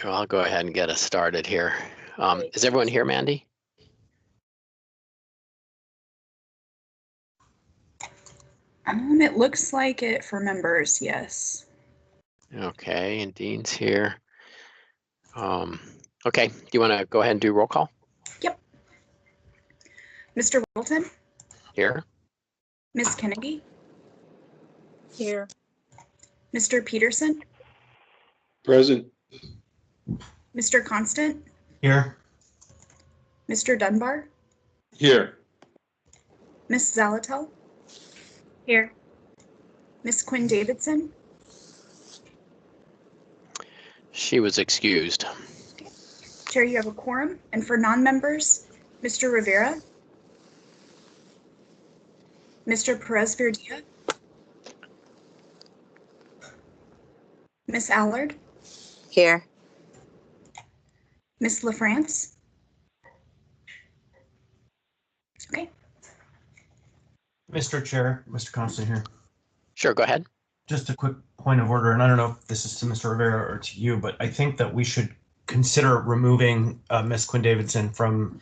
I'll go ahead and get us started here. Is everyone here, Mandy? It looks like it for members, yes. Okay, and Dean's here. Okay, do you want to go ahead and do roll call? Yep. Mr. Littleton? Here. Ms. Kennedy? Here. Mr. Peterson? Present. Mr. Constant? Here. Mr. Dunbar? Here. Ms. Zalatel? Here. Ms. Quinn Davidson? She was excused. Chair, you have a quorum. And for non-members, Mr. Rivera? Mr. Perez-Verdia? Ms. Allard? Here. Ms. LaFrance? Okay. Mr. Chair, Mr. Constant here. Sure, go ahead. Just a quick point of order, and I don't know if this is to Mr. Rivera or to you, but I think that we should consider removing Ms. Quinn Davidson from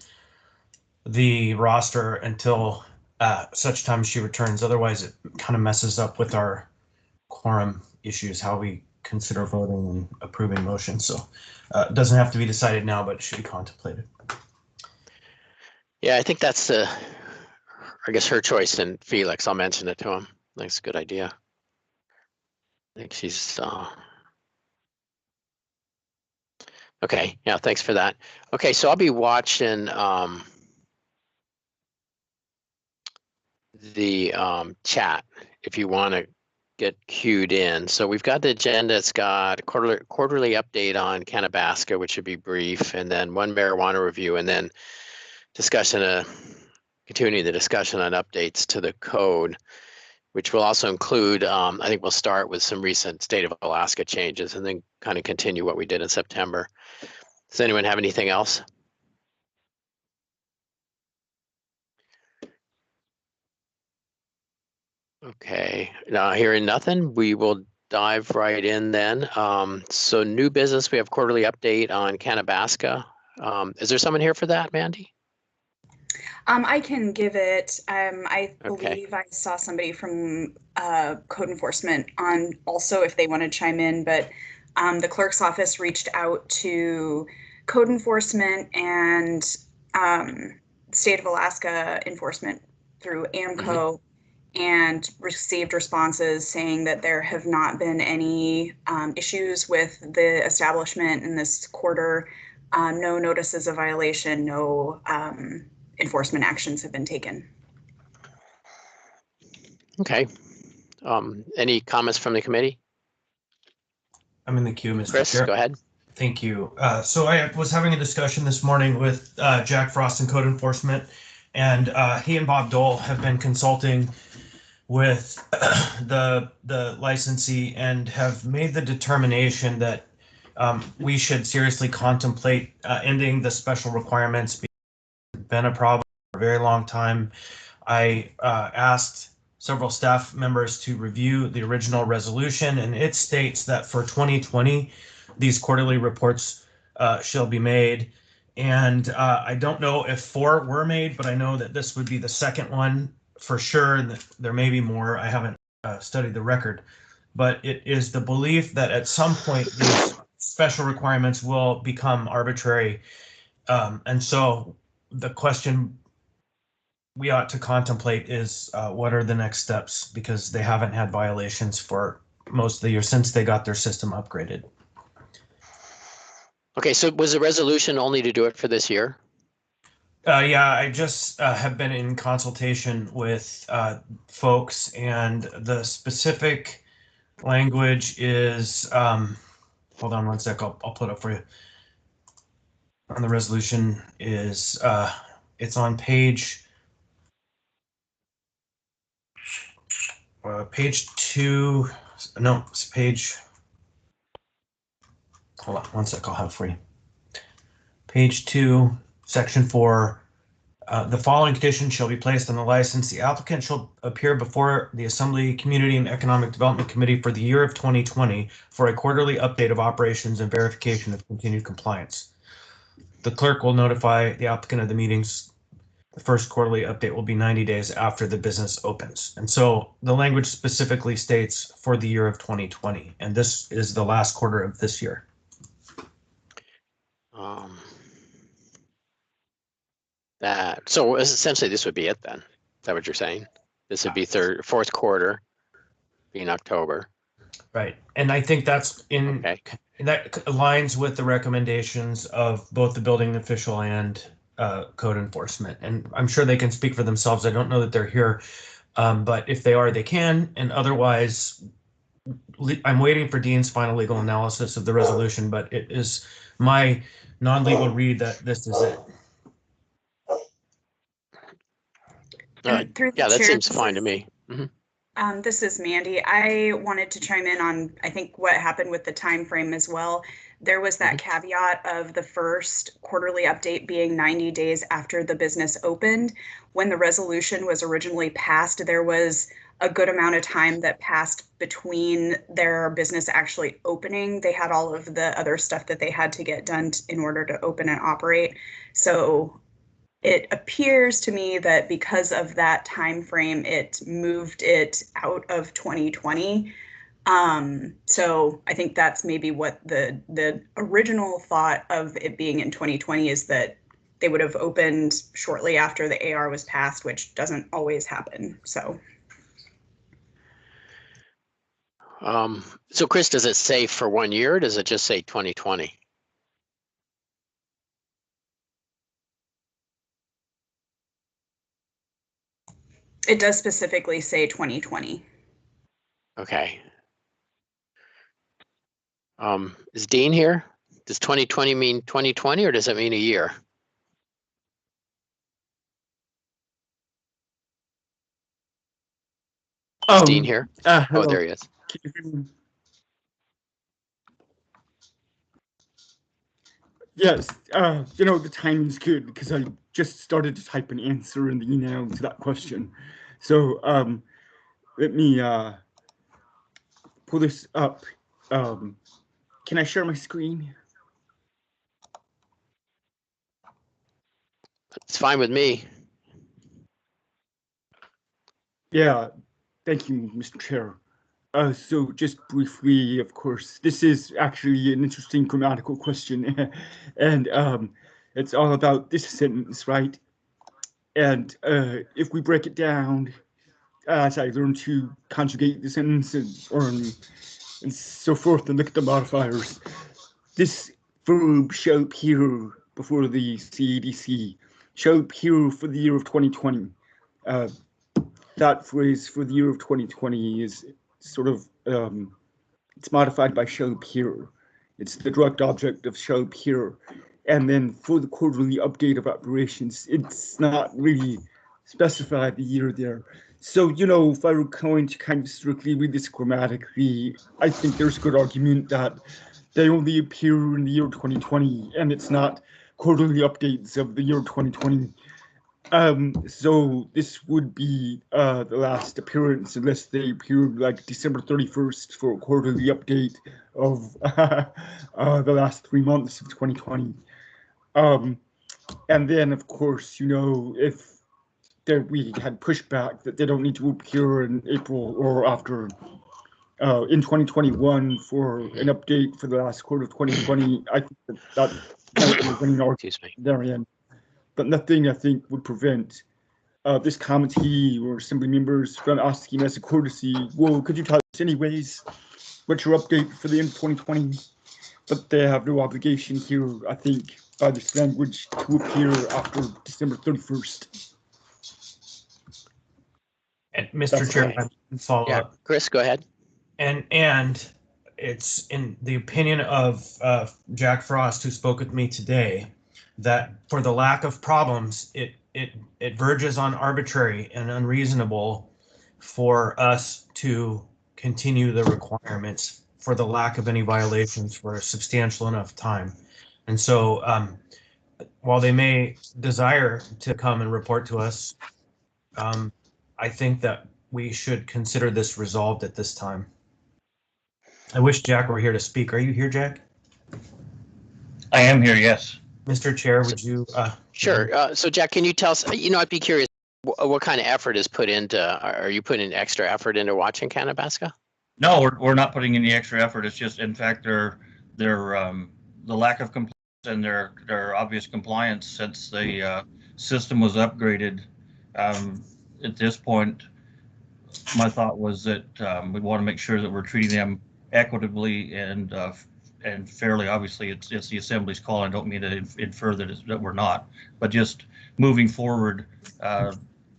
the roster until such time she returns. Otherwise, it kind of messes up with our quorum issues, how we consider voting and approving motions. So it doesn't have to be decided now, but it should be contemplated. Yeah, I think that's I guess her choice, and Felix, I'll mention it to him. That's a good idea. I think she's okay. Yeah, thanks for that. Okay, so I'll be watching the chat if you want to get queued in. So we've got the agenda. It's got a quarterly update on Canabaska, which should be brief, and then one marijuana review, and then discussion, continuing the discussion on updates to the code, which will also include, I think we'll start with some recent state of Alaska changes and then kind of continue what we did in September. Does anyone have anything else? Okay, now hearing nothing, we will dive right in then. So new business, we have quarterly update on Canabaska. Is there someone here for that, Mandy? I can give it. I Okay. believe I saw somebody from code enforcement on also if they want to chime in, but the clerk's office reached out to code enforcement and state of Alaska enforcement through AMCO and received responses saying that there have not been any issues with the establishment in this quarter. No notices of violation, no enforcement actions have been taken. Okay. Any comments from the committee? I'm in the queue, Mr. Chris, Chair. go ahead. Thank you. So I was having a discussion this morning with Jack Frost and Code Enforcement, and he and Bob Dole have been consulting with the licensee and have made the determination that we should seriously contemplate ending the special requirements. It's been a problem for a very long time. I asked several staff members to review the original resolution, and it states that for 2020, these quarterly reports shall be made. And I don't know if 4 were made, but I know that this would be the second one for sure. And there may be more. I haven't studied the record, but it is the belief that at some point these special requirements will become arbitrary. And so the question we ought to contemplate is what are the next steps, because they haven't had violations for most of the year since they got their system upgraded. Okay, so was the resolution only to do it for this year? Yeah, I just have been in consultation with folks, and the specific language is, hold on one sec, I'll pull it up for you. On the resolution is, it's on page 2, no, it's page, hold on one sec, I'll have it for you. Page 2, section 4, The following conditions shall be placed on the license. The applicant shall appear before the Assembly Community and Economic Development Committee for the year of 2020 for a quarterly update of operations and verification of continued compliance. The clerk will notify the applicant of the meetings. The first quarterly update will be 90 days after the business opens. And so the language specifically states for the year of 2020, and this is the last quarter of this year. So essentially this would be it then. Is that what you're saying? This would be fourth quarter, being October. Right, and I think that's Okay. that aligns with the recommendations of both the building official and code enforcement. And I'm sure they can speak for themselves. I don't know that they're here, but if they are, they can. And otherwise, I'm waiting for Dean's final legal analysis of the resolution, but it is my non-legal read that this is it. Through the Yeah, that chair, seems fine to me. Mhm. This is Mandy. I wanted to chime in on, I think, what happened with the time frame as well. There was that caveat of the first quarterly update being 90 days after the business opened. When the resolution was originally passed, there was a good amount of time that passed between their business actually opening. They had all of the other stuff that they had to get done in order to open and operate. So it appears to me that because of that time frame, it moved it out of 2020. So I think that's maybe what the original thought of it being in 2020 is, that they would have opened shortly after the AR was passed, which doesn't always happen. So Chris, does it say for 1 year, or does it just say 2020? it does specifically say 2020. Okay. Is Dean here? Does 2020 mean 2020, or does it mean a year? Is Dean here? Oh, there he is. Yes, the timing's good because I just started to type an answer in the email to that question. So let me pull this up. Can I share my screen? It's fine with me. Yeah, thank you, Mr. Chair. So just briefly, of course, this is actually an interesting grammatical question, and it's all about this sentence, right? And if we break it down, as I learn to conjugate the sentence and so forth and look at the modifiers, this verb shall appear before the CADC, shall appear for the year of 2020. That phrase for the year of 2020 is sort of, it's modified by shall appear. It's the direct object of shall appear. And then for the quarterly update of operations, it's not really specified the year there. So, if I were going to kind of strictly read this grammatically, I think there's a good argument that they only appear in the year 2020, and it's not quarterly updates of the year 2020. So this would be the last appearance, unless they appear like December 31st for a quarterly update of the last 3 months of 2020. And then, of course, if we had pushback that they don't need to appear in April or after in 2021 for an update for the last quarter of 2020, I think that winning argument therein. But nothing, I think, would prevent this committee or assembly members from asking as a courtesy, well, could you tell us anyways what's your update for the end of 2020? But they have no obligation here, I think, by this language to appear after December 31st. And Mr. Chair, follow up. Chris, go ahead. And it's in the opinion of Jack Frost, who spoke with me today, that for the lack of problems, it verges on arbitrary and unreasonable for us to continue the requirements for the lack of any violations for a substantial enough time. And so while they may desire to come and report to us, I think that we should consider this resolved at this time. I wish Jack were here to speak. Are you here, Jack? I am here, yes. Mr. Chair, would you? Sure. So Jack, can you tell us, I'd be curious, what kind of effort is put into, are you putting extra effort into watching Canabaska? No, we're not putting any extra effort. It's just, in fact, the lack of compliance and their obvious compliance since the system was upgraded. At this point, my thought was that we want to make sure that we're treating them equitably and fairly. Obviously, it's the Assembly's call. I don't mean to infer that we're not, but just moving forward,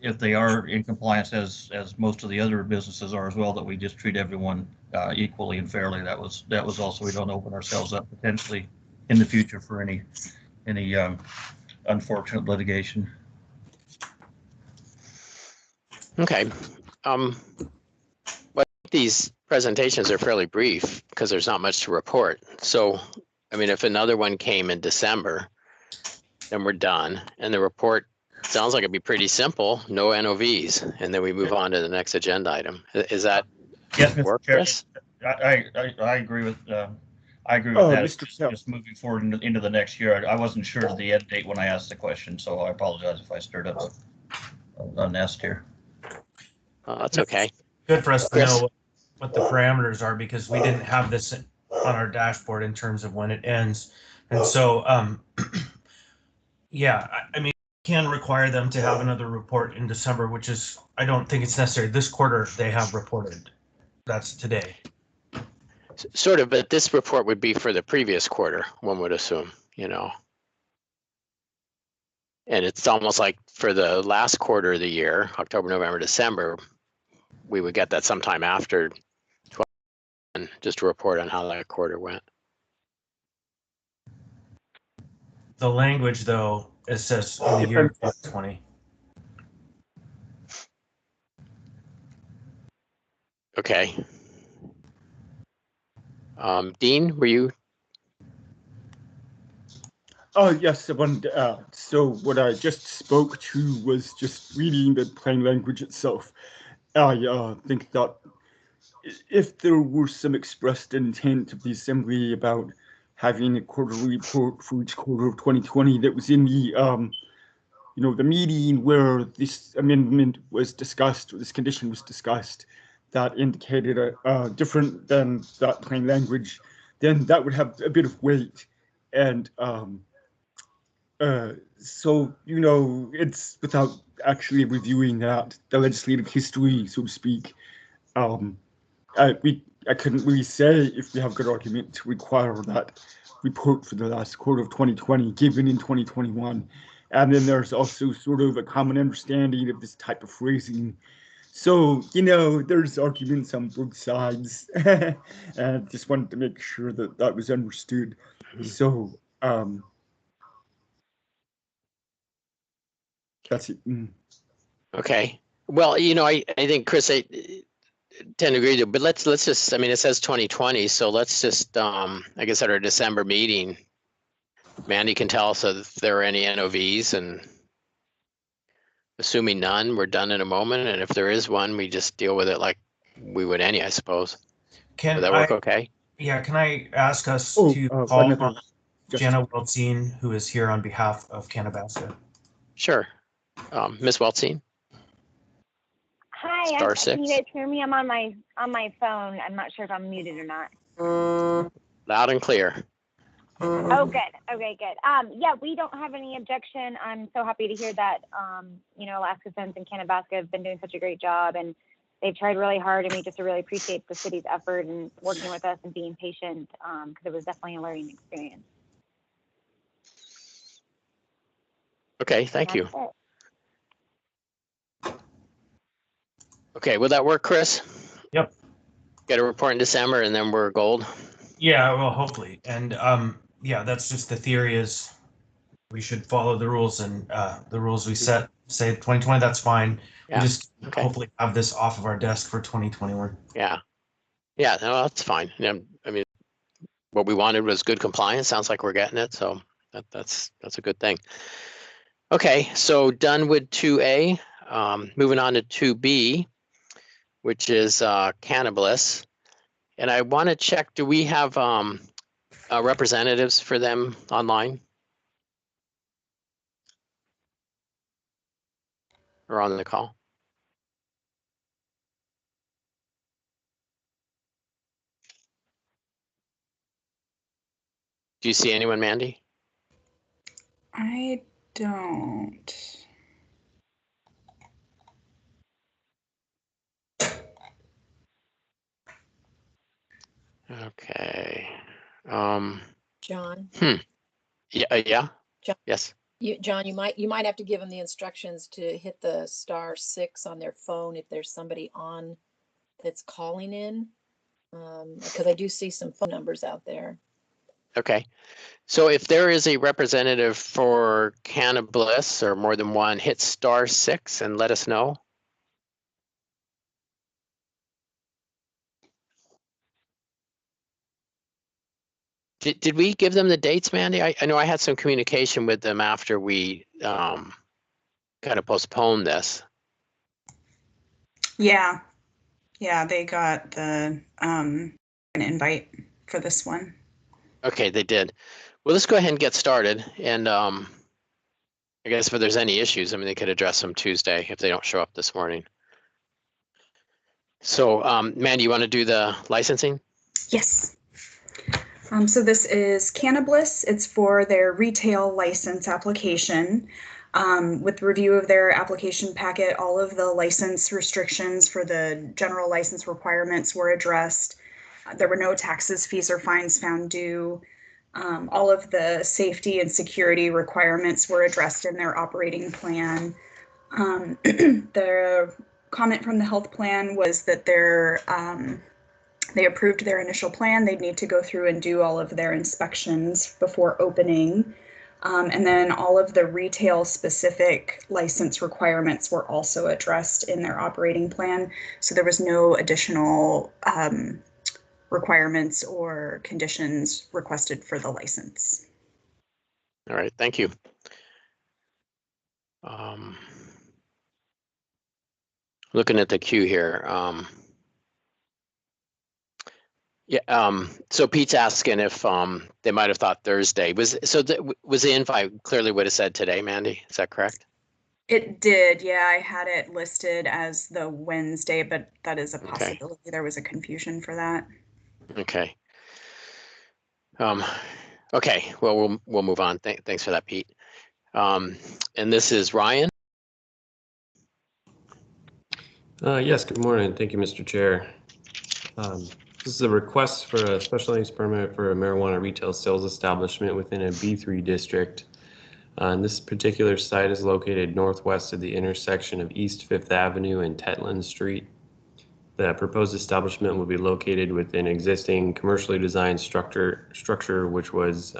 if they are in compliance, as most of the other businesses are as well, that we just treat everyone equally and fairly. That was also, we don't open ourselves up potentially in the future for any unfortunate litigation. Okay. But these presentations are fairly brief because there's not much to report. So, I mean, if another one came in December, then we're done. And the report sounds like it'd be pretty simple, no NOVs, and then we move on to the next agenda item. Is that Yes, Mr. work, Chair. Chris? I agree with I agree with that. Mr. Chair. Just moving forward into the next year. I wasn't sure of the end date when I asked the question, so I apologize if I stirred up a nest here. That's okay. Good for us to Chris? know what the parameters are, because we didn't have this on our dashboard in terms of when it ends. And so, yeah, I mean, can require them to have another report in December, which is, I don't think it's necessary. This quarter they have reported. That's today. Sort of, but this report would be for the previous quarter, one would assume, And it's almost like for the last quarter of the year, October, November, December, we would get that sometime after 12 and just to report on how that quarter went. The language, though, it says in the year 2020. Okay. Dean, were you? Oh, yes. So what I just spoke to was just reading the plain language itself. I think that if there were some expressed intent of the Assembly about having a quarterly report for each quarter of 2020 that was in the, the meeting where this amendment was discussed, or this condition was discussed, that indicated a different than that plain language, then that would have a bit of weight. And so, it's without actually reviewing the legislative history, so to speak. I couldn't really say if we have good argument to require that report for the last quarter of 2020 given in 2021. And then there's also sort of a common understanding of this type of phrasing. So, there's arguments on both sides. And I just wanted to make sure that that was understood. So, that's it. Okay. Well, I think, Chris, I tend to agree with you, but let's just, it says 2020, so let's just, I guess at our December meeting, Mandy can tell us if there are any NOVs, and assuming none, we're done in a moment. And if there is one, we just deal with it like we would any, I suppose. Would that work okay? Yeah, can I ask us to call on Jenna Weltzine, who is here on behalf of Canabaska? Sure. Ms. Weltzine? Hi, Star six. can you guys hear me? I'm on my phone. I'm not sure if I'm muted or not. Loud and clear. Oh, good. Okay, good. Yeah, we don't have any objection. I'm so happy to hear that, Alaska Sense and Canabaska have been doing such a great job, and they've tried really hard, and we just really appreciate the city's effort and working with us and being patient, because it was definitely a learning experience. Okay, thank you. That's it. Okay, will that work, Chris? Yep. Get a report in December and then we're gold? Yeah, well, hopefully. And yeah, that's just the theory is we should follow the rules, and the rules we set say 2020, that's fine. Yeah. We just Okay. hopefully have this off of our desk for 2021. Yeah. Yeah, no, that's fine. Yeah, what we wanted was good compliance. Sounds like we're getting it. So That's a good thing. Okay, so done with 2A. Moving on to 2B, which is Cannabis. And I want to check, do we have representatives for them online? Or on the call? Do you see anyone, Mandy? I don't. Okay. John, Yeah. John. Yes. John, you might have to give them the instructions to hit the *6 on their phone if there's somebody on that's calling in, because I do see some phone numbers out there. Okay. So if there is a representative for Cannabis or more than one, hit *6 and let us know. Did we give them the dates, Mandy? I know I had some communication with them after we kind of postponed this. Yeah. Yeah, they got the an invite for this one. Okay, they did. Well, let's go ahead and get started. And I guess if there's any issues, I mean, they could address them Tuesday if they don't show up this morning. So, Mandy, you want to do the licensing? Yes. So this is Cannabis. It's for their retail license application. With review of their application packet, all of the license restrictions for the general license requirements were addressed. There were no taxes, fees, or fines found due. All of the safety and security requirements were addressed in their operating plan. The comment from the health plan was that they approved their initial plan. They'd need to go through and do all of their inspections before opening. And then all of the retail specific license requirements were also addressed in their operating plan. So there was no additional requirements or conditions requested for the license. All right, thank you. Looking at the queue here. So Pete's asking if they might have thought Thursday. Was the invite clearly would have said today, Mandy? Is that correct? It did, yeah. I had it listed as the Wednesday, but that is a possibility. Okay. There was a confusion for that. Okay. Okay. Well, we'll move on. Thanks for that, Pete. And this is Ryan. Yes. Good morning. Thank you, Mr. Chair. This is a request for a special use permit for a marijuana retail sales establishment within a B3 district. And this particular site is located northwest of the intersection of East 5th Avenue and Tetland Street. The proposed establishment will be located within existing commercially designed structure which was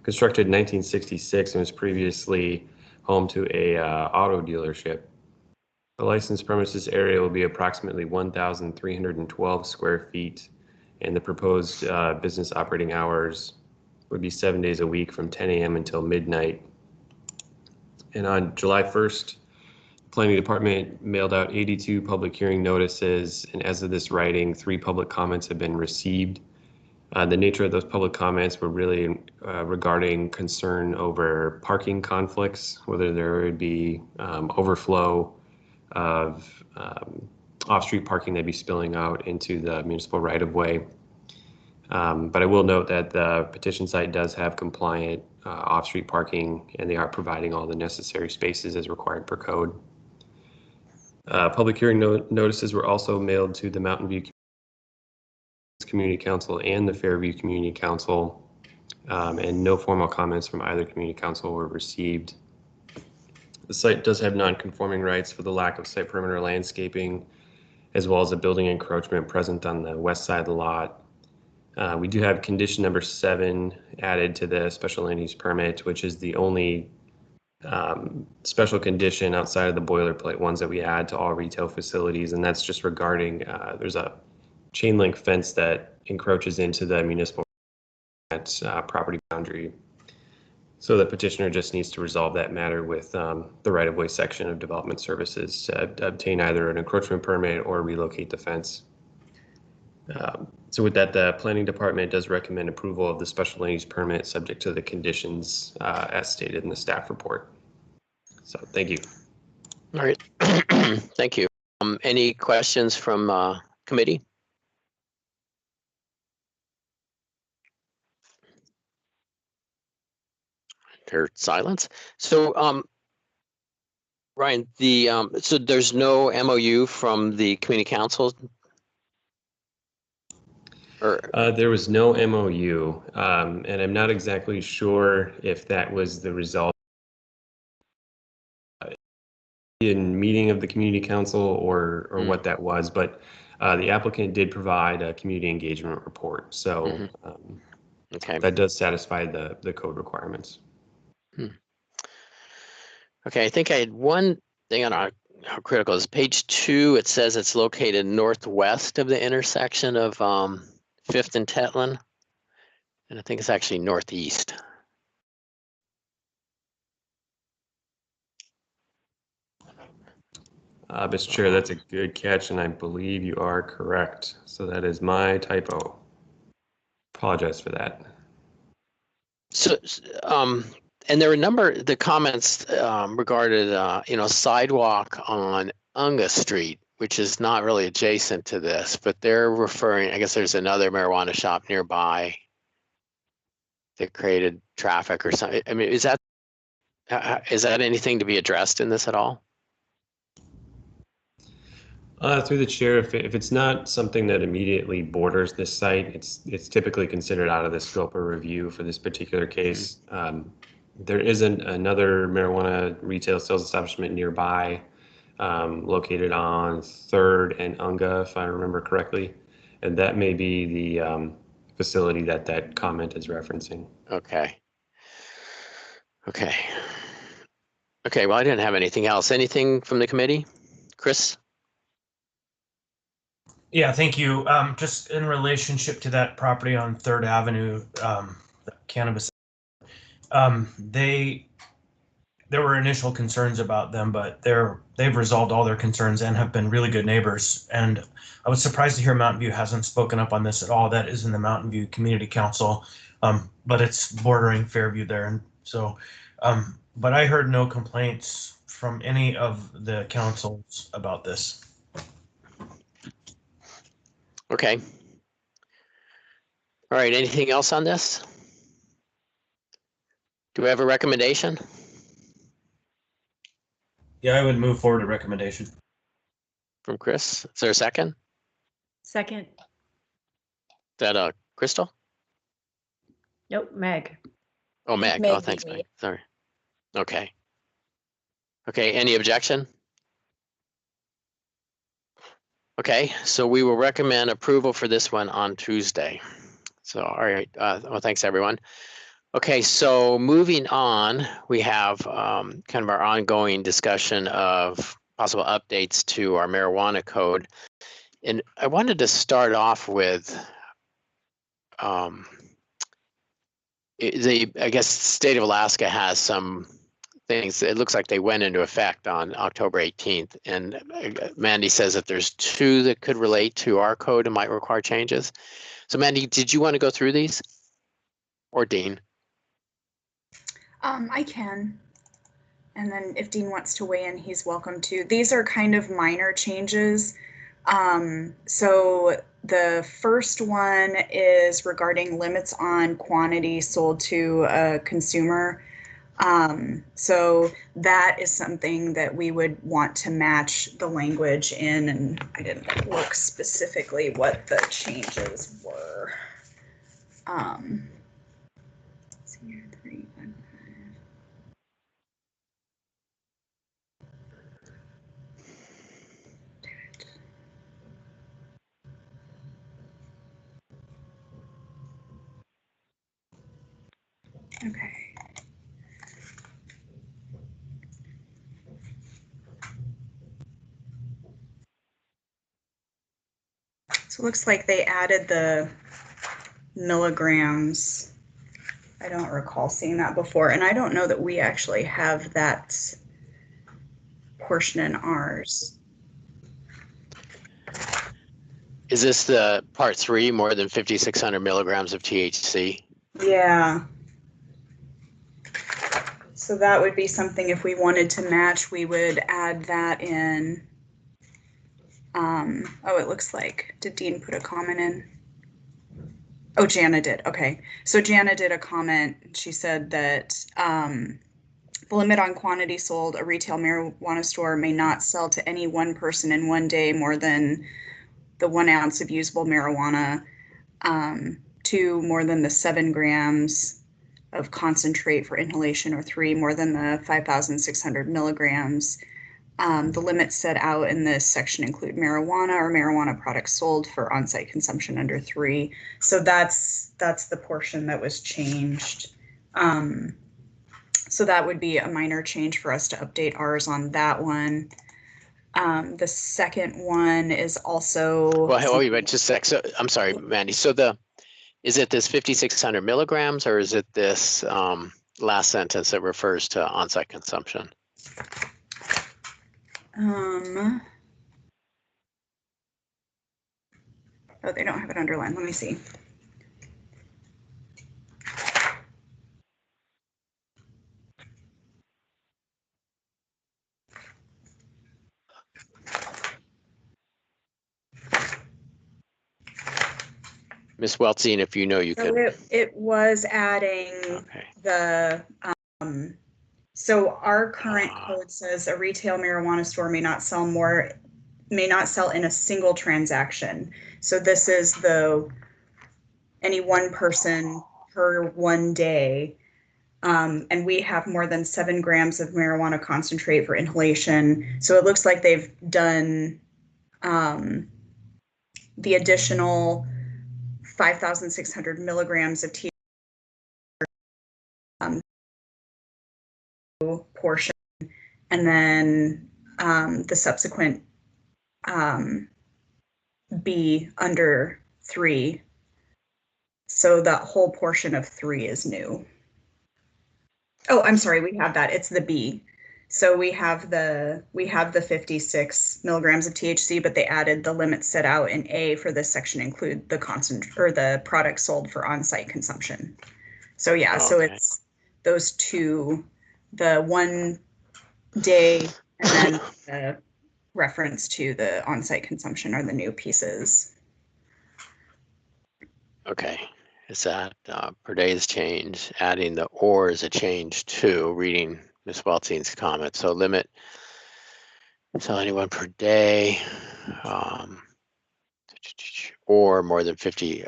constructed in 1966 and was previously home to a auto dealership. The licensed premises area will be approximately 1,312 square feet, and the proposed business operating hours would be 7 days a week from 10 a.m. until midnight. And on July 1st, the Planning Department mailed out 82 public hearing notices, and as of this writing, 3 public comments have been received. The nature of those public comments were really regarding concern over parking conflicts, whether there would be overflow of off-street parking that'd be spilling out into the municipal right-of-way. But I will note that the petition site does have compliant off-street parking, and they are providing all the necessary spaces as required per code. Public hearing notices were also mailed to the Mountain View Community Council and the Fairview Community Council, and no formal comments from either community council were received. The site does have non-conforming rights for the lack of site perimeter landscaping, as well as a building encroachment present on the west side of the lot. We do have condition number 7 added to the special land use permit, which is the only special condition outside of the boilerplate ones that we add to all retail facilities, and that's just regarding there's a chain link fence that encroaches into the municipal property boundary. So the petitioner just needs to resolve that matter with the right-of-way section of Development Services to obtain either an encroachment permit or relocate the fence. So with that, the Planning Department does recommend approval of the special land use permit subject to the conditions as stated in the staff report. So thank you. All right. Thank you. Any questions from committee? Heard silence. So Ryan, so there's no MOU from the community council? Or There was no MOU, and I'm not exactly sure if that was the result in meeting of the community council or what that was, but the applicant did provide a community engagement report. So okay. that does satisfy the code requirements. Okay, I think I had one thing on how critical is page 2. It says it's located northwest of the intersection of 5th and Tetlin, and I think it's actually northeast. Mr. Chair, that's a good catch, and I believe you are correct. So that is my typo. Apologize for that. So, and there were a number of the comments regarded, sidewalk on Unga Street, which is not really adjacent to this, but they're referring, I guess there's another marijuana shop nearby that created traffic or something. I mean, is that anything to be addressed in this at all? Through the chair, if it's not something that immediately borders this site, it's typically considered out of the scope of review for this particular case. There isn't another marijuana retail sales establishment nearby, located on 3rd and Unga, if I remember correctly, and that may be the facility that comment is referencing. Okay. Okay. Okay. Well, I didn't have anything else. Anything from the committee, Chris? Yeah, thank you. Just in relationship to that property on 3rd Avenue, the cannabis, there were initial concerns about them, but they've resolved all their concerns and have been really good neighbors. And I was surprised to hear Mountain View hasn't spoken up on this at all. That is in the Mountain View Community Council, but it's bordering Fairview there. And so, but I heard no complaints from any of the councils about this. Okay. All right. Anything else on this? Do we have a recommendation? Yeah, I would move forward a recommendation. From Chris? Is there a second? Second. Is that Crystal? Nope, Meg. Oh, Meg. Meg Oh, beat thanks, me. Meg. Sorry. Okay. Okay. Any objection? Okay. So we will recommend approval for this one on Tuesday. So, all right. Well, thanks, everyone. Okay. So moving on, we have kind of our ongoing discussion of possible updates to our marijuana code. And I wanted to start off with I guess the state of Alaska has some things. It looks like they went into effect on October 18th. And Mandy says that there's 2 that could relate to our code and might require changes. So Mandy, did you want to go through these? Or Dean? I can. And then if Dean wants to weigh in, he's welcome to. These are kind of minor changes. So the first one is regarding limits on quantity sold to a consumer. So that is something that we would want to match the language in, and I didn't look specifically what the changes were. Senior 315. Okay. So it looks like they added the milligrams I don't recall seeing that before, and I don't know that we actually have that portion in ours. Is this the part 3, more than 5,600 milligrams of THC? Yeah. So that would be something, if we wanted to match, we would add that in. Oh, it looks like, did Dean put a comment in? Oh, Jana did. Okay. So Jana did a comment. She said that the limit on quantity sold, a retail marijuana store may not sell to any one person in one day more than the 1 ounce of usable marijuana, 2, more than the 7 grams of concentrate for inhalation, or 3, more than the 5,600 milligrams. The limits set out in this section include marijuana or marijuana products sold for on-site consumption under 3. So that's the portion that was changed. So that would be a minor change for us to update ours on that one. The second one is also. Well, wait, just a sec. So, I'm sorry, Mandy. So is it this 5,600 milligrams, or is it this last sentence that refers to on-site consumption? Oh, they don't have it underlined. Let me see. Ms. Weltzine, if you know, you So could. it was adding Okay. the, so our current code says a retail marijuana store may not sell in a single transaction. So this is any one person per one day. And we have more than 7 grams of marijuana concentrate for inhalation. So it looks like they've done the additional 5,600 milligrams of THC portion, and then the subsequent B under 3. So that whole portion of 3 is new. Oh, I'm sorry, we have that. It's the B. So we have the 56 milligrams of THC, but they added the limits set out in A for this section include the concentrate or the products sold for on-site consumption. So yeah, Okay. so it's those two, the 1 day and then the reference to the on-site consumption are the new pieces. Okay. Is that per day is change? Adding the or is a change too, reading Ms. Weltzine's comment. So limit, sell anyone per day, or more than 50.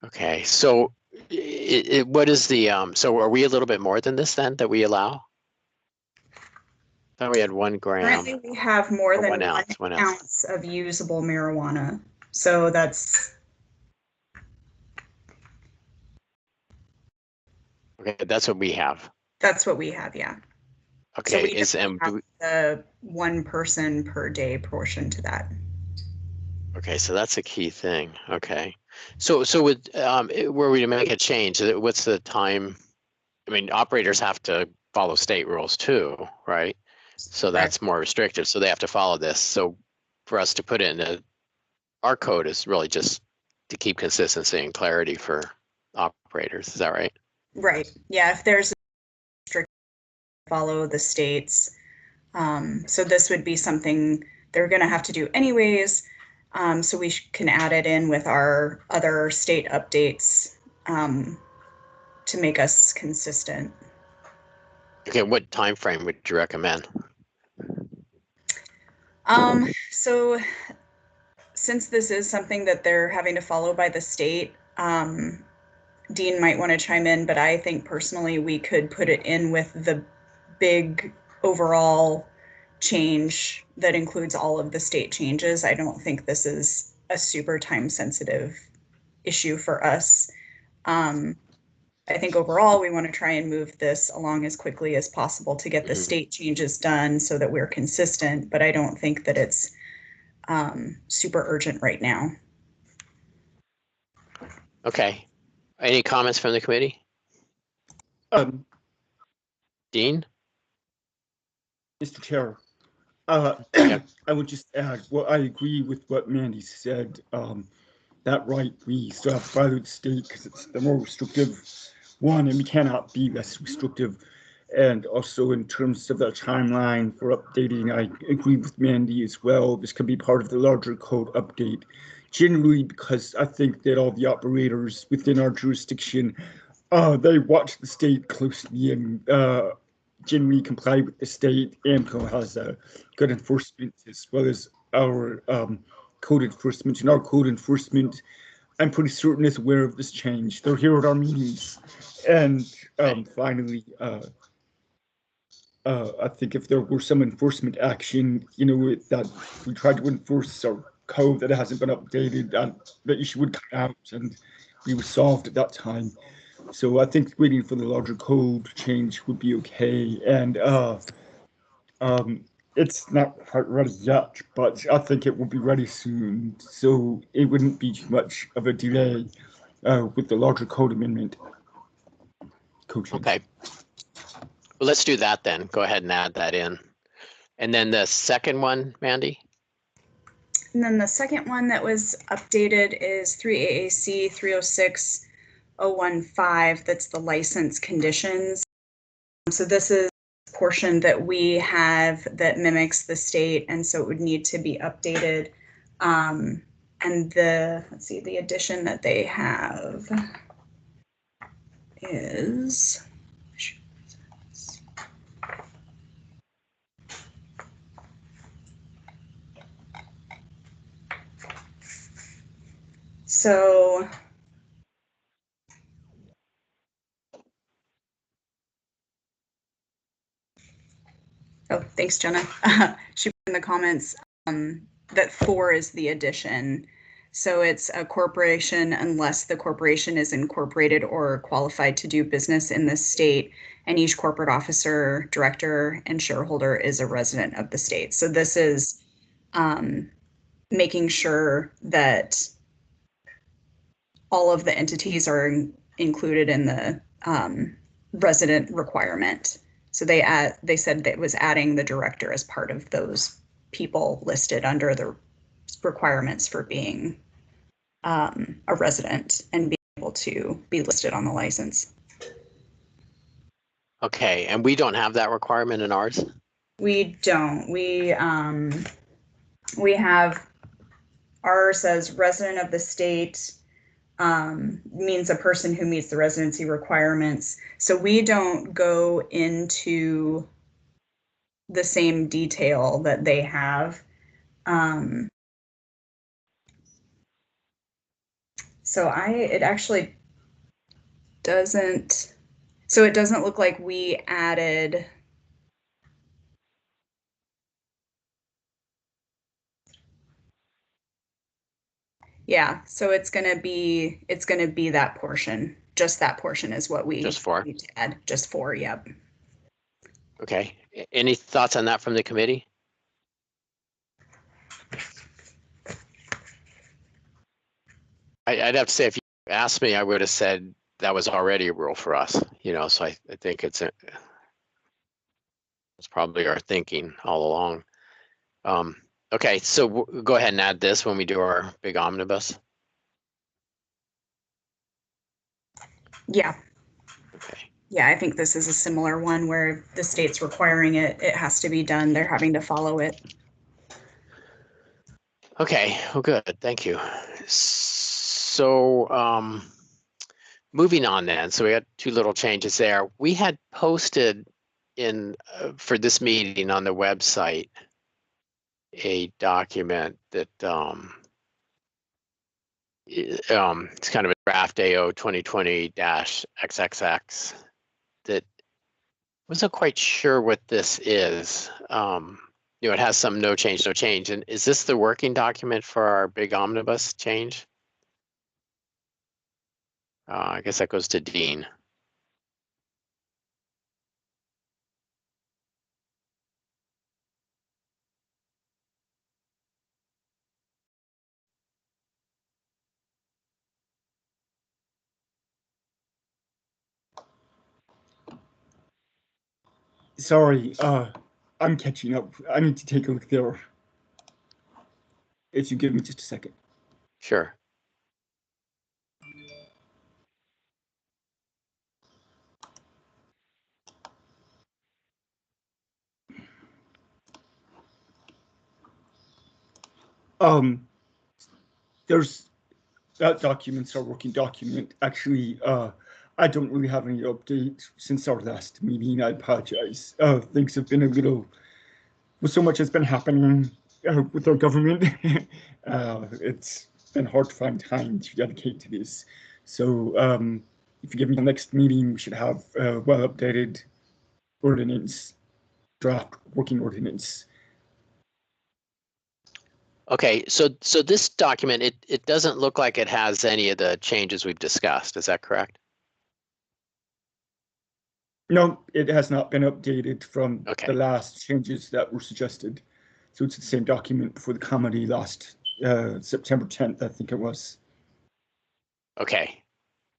Okay, so what is the, so are we a little bit more than this then that we allow? I thought we had 1 gram. Currently, we have more Or than 1 ounce, 1 ounce. ounce of usable marijuana. So that's. Okay, that's what we have. That's what we have, yeah. Okay, So we is have the 1 person per day portion to that. okay, so that's a key thing. Okay, so with were we to make a change, what's the time? I mean, operators have to follow state rules too, right? So that's more restrictive. So they have to follow this. So for us to put it in our code is really just to keep consistency and clarity for operators. Is that right? Right. Yeah. If there's a strict follow the states, so this would be something they're going to have to do anyways. So we can add it in with our other state updates to make us consistent. Okay, what time frame would you recommend? So since this is something that they're having to follow by the state, Dean might want to chime in, but I think personally we could put it in with the big overall change that includes all of the state changes. I don't think this is a super time sensitive issue for us. I think overall we want to try and move this along as quickly as possible to get the state changes done so that we're consistent, but I don't think that it's super urgent right now. Okay. Any comments from the committee? Um, Dean? Mr. Chair, Yep. I would just add, well, I agree with what Mandy said. That right, we still have to follow the state because it's the more restrictive one, and we cannot be less restrictive. And also in terms of the timeline for updating, I agree with Mandy as well. This could be part of the larger code update. Generally, because I think that all the operators within our jurisdiction, they watch the state closely and generally comply with the state. AMCO has good enforcement as well as our code enforcement. And our code enforcement, I'm pretty certain, is aware of this change. They're here at our meetings. And finally, I think if there were some enforcement action, that we tried to enforce our code that hasn't been updated, that issue would come out and be resolved at that time. So I think waiting for the larger code change would be okay. And it's not quite ready yet, but I think it will be ready soon. So it wouldn't be too much of a delay with the larger code amendment. Code change. Okay. Well, let's do that then. Go ahead and add that in. And then the second one, Mandy? And then the second one that was updated is 3 AAC 306.015. That's the license conditions. So this is a portion that we have that mimics the state, and so it would need to be updated. And let's see, the addition that they have is so oh, thanks, Jenna. She put in the comments that 4 is the addition. So it's a corporation unless the corporation is incorporated or qualified to do business in the state, and each corporate officer, director, and shareholder is a resident of the state. So this is making sure that all of the entities are included in the resident requirement. So they said that it was adding the director as part of those people listed under the requirements for being a resident and being able to be listed on the license. Okay, and we don't have that requirement in ours? We don't. We have, ours says resident of the state means a person who meets the residency requirements. So we don't go into the same detail that they have. So it actually doesn't, so it doesn't look like we added. Yeah, so it's gonna be that portion. Just that portion is what we Just 4? need to add. Just 4, yep. Okay. Any thoughts on that from the committee? I'd have to say, if you asked me, I would have said that was already a rule for us, so I think it's probably our thinking all along. Okay, so we'll go ahead and add this when we do our big omnibus. Yeah. Okay. Yeah, I think this is a similar one where the state's requiring it. It has to be done. They're having to follow it. Okay, well, good, thank you. So moving on then, so we had 2 little changes there. We had posted for this meeting on the website a document that it's kind of a draft AO 2020-XXX that wasn't quite sure what this is. It has some no change. And is this the working document for our big omnibus change? I guess that goes to Dean. Sorry, I'm catching up. I need to take a look there. If you give me just a second. Sure. There's that document's our working document. Actually, I don't really have any updates since our last meeting. I apologize. Things have been a little, with so much has been happening with our government. It's been hard to find time to dedicate to this. So if you give me the next meeting, we should have a well-updated ordinance, draft working ordinance. Okay, so this document, it doesn't look like it has any of the changes we've discussed. Is that correct? No, it has not been updated from Okay. the last changes that were suggested. So it's the same document before the committee last September 10th, I think it was. Okay,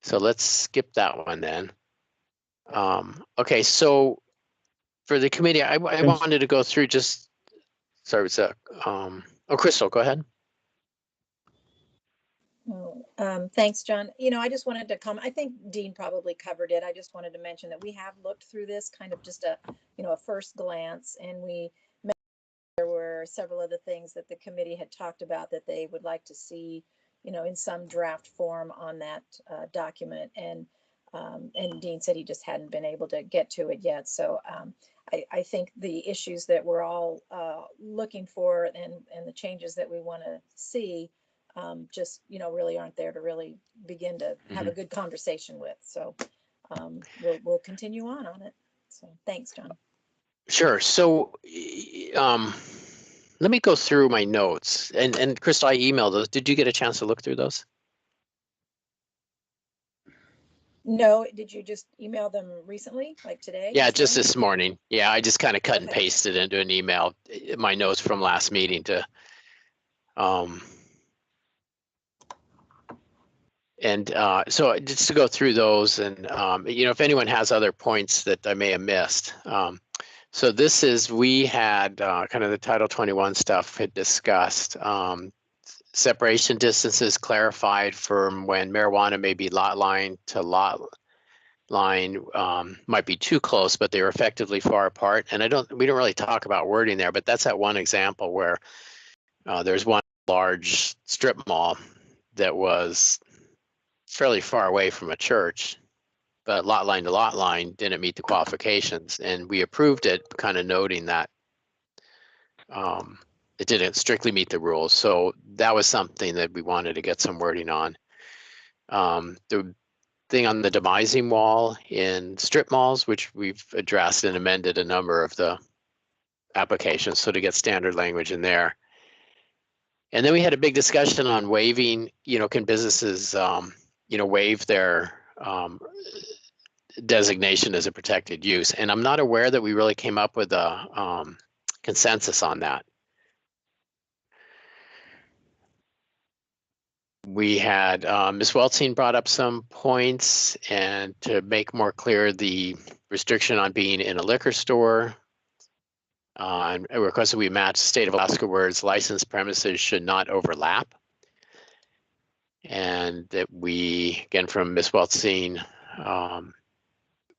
so let's skip that one then. Okay, so for the committee, I wanted to go through just, sorry, was that, oh, Crystal, go ahead. Thanks, John. You know, I just wanted to comment. I think Dean probably covered it. I just wanted to mention that we have looked through this kind of just a, a first glance, and we met, there were several of the things that the committee had talked about that they would like to see, in some draft form on that document. And Dean said he just hadn't been able to get to it yet. So I think the issues that we're all looking for and the changes that we want to see just, really aren't there to really begin to have a good conversation with. So we'll continue on it. So thanks, John. Sure. So let me go through my notes. And Crystal, I emailed those. Did you get a chance to look through those? No, did you just email them recently, like today? Yeah, just this morning. Yeah, I just kind of cut and Okay. pasted into an email my notes from last meeting to so just to go through those and if anyone has other points that I may have missed. So this is, we had kind of the Title 21 stuff had discussed. Separation distances clarified from when marijuana may be lot line to lot line might be too close, but they were effectively far apart. And we don't really talk about wording there, but that's that one example where there's one large strip mall that was fairly far away from a church, but lot line to lot line didn't meet the qualifications, and we approved it, kind of noting that it didn't strictly meet the rules. So that was something that we wanted to get some wording on. The thing on the demising wall in strip malls, which we've addressed and amended a number of the applications, so to get standard language in there. And then we had a big discussion on waiving, can businesses, waive their designation as a protected use. And I'm not aware that we really came up with a consensus on that. We had Ms. Weltzing brought up some points, and to make more clear the restriction on being in a liquor store. And a request that we match the state of Alaska words licensed premises should not overlap. And that we, again, from Ms. Weltzing,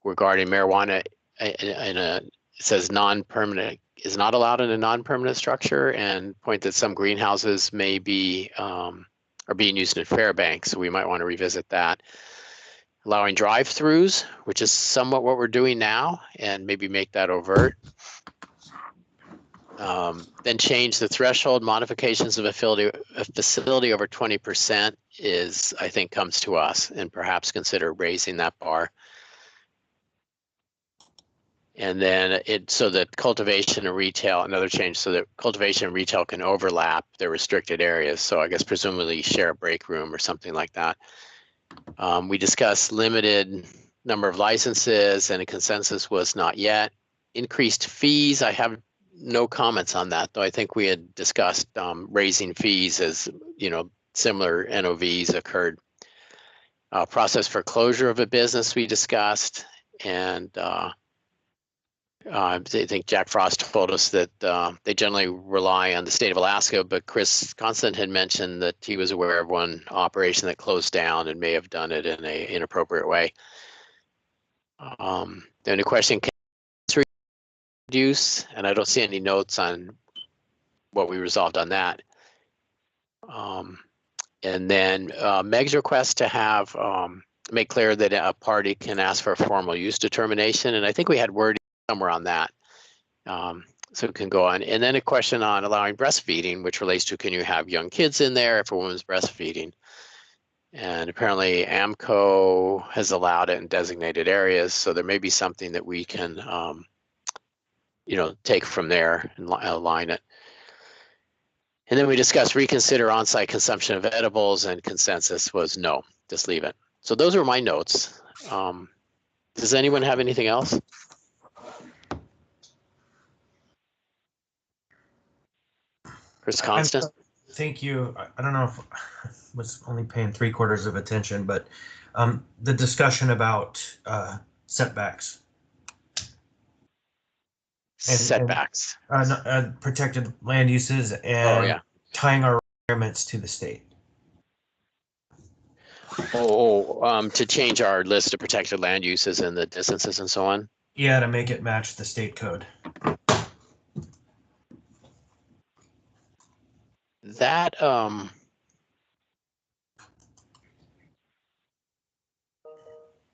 regarding marijuana it says non-permanent is not allowed in a non-permanent structure, and point that some greenhouses may be are being used in Fairbanks, so we might want to revisit that. Allowing drive-throughs, which is somewhat what we're doing now, and maybe make that overt. Then change the threshold. Modifications of a facility over 20% is, I think, comes to us, and perhaps consider raising that bar. And then so that cultivation and retail, another change, so that cultivation and retail can overlap their restricted areas. So I guess presumably share a break room or something like that. We discussed limited number of licenses, and a consensus was not yet. Increased fees, I have no comments on that, though I think we had discussed raising fees as, similar NOVs occurred. Process for closure of a business we discussed, and I think Jack Frost told us that they generally rely on the state of Alaska, but Chris Constant had mentioned that he was aware of one operation that closed down and may have done it in an inappropriate way. Then the question, can it's reduce? And I don't see any notes on what we resolved on that. And then Meg's request to have make clear that a party can ask for a formal use determination, and I think we had wording somewhere on that, so it can go on. And then a question on allowing breastfeeding, which relates to, can you have young kids in there if a woman's breastfeeding? And apparently AMCO has allowed it in designated areas, so there may be something that we can take from there and align it. And then we discussed reconsider on-site consumption of edibles, and consensus was no, just leave it. So those are my notes. Does anyone have anything else? Chris Constant? Thank you. I don't know if I was only paying 3/4 of attention, but the discussion about setbacks. Setbacks. Protected land uses and tying our requirements to the state. To change our list of protected land uses and the distances and so on? Yeah, to make it match the state code. That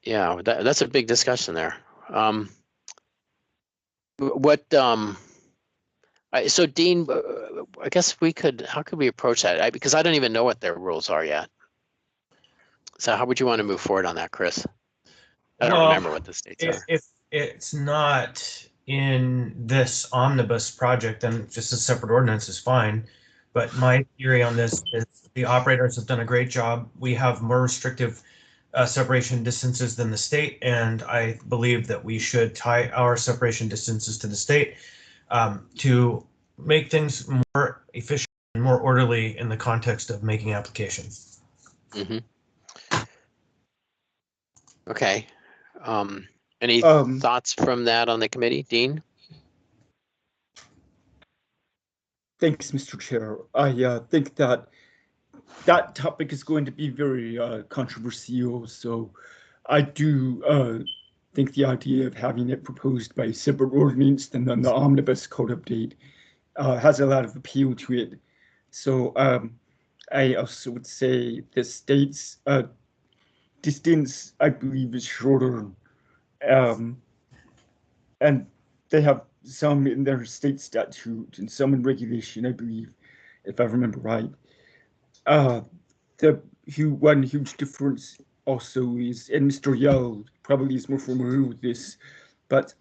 that's a big discussion there. So Dean, I guess how could we approach that? Because I don't even know what their rules are yet. So how would you want to move forward on that, Chris? I don't remember what the states are. If it's not in this omnibus project, then just a separate ordinance is fine. But my theory on this is the operators have done a great job. We have more restrictive separation distances than the state, and I believe that we should tie our separation distances to the state to make things more efficient and more orderly in the context of making applications. Mm-hmm. Okay. Any thoughts from that on the committee, Dean? Thanks, Mr. Chair. I think that topic is going to be very controversial, so I do think the idea of having it proposed by a separate ordinance than the omnibus code update has a lot of appeal to it. So I also would say the state's distance, I believe, is shorter, and they have some in their state statute and some in regulation, I believe, if I remember right. The one huge difference also is, and Mr. Yell probably is more familiar with this, but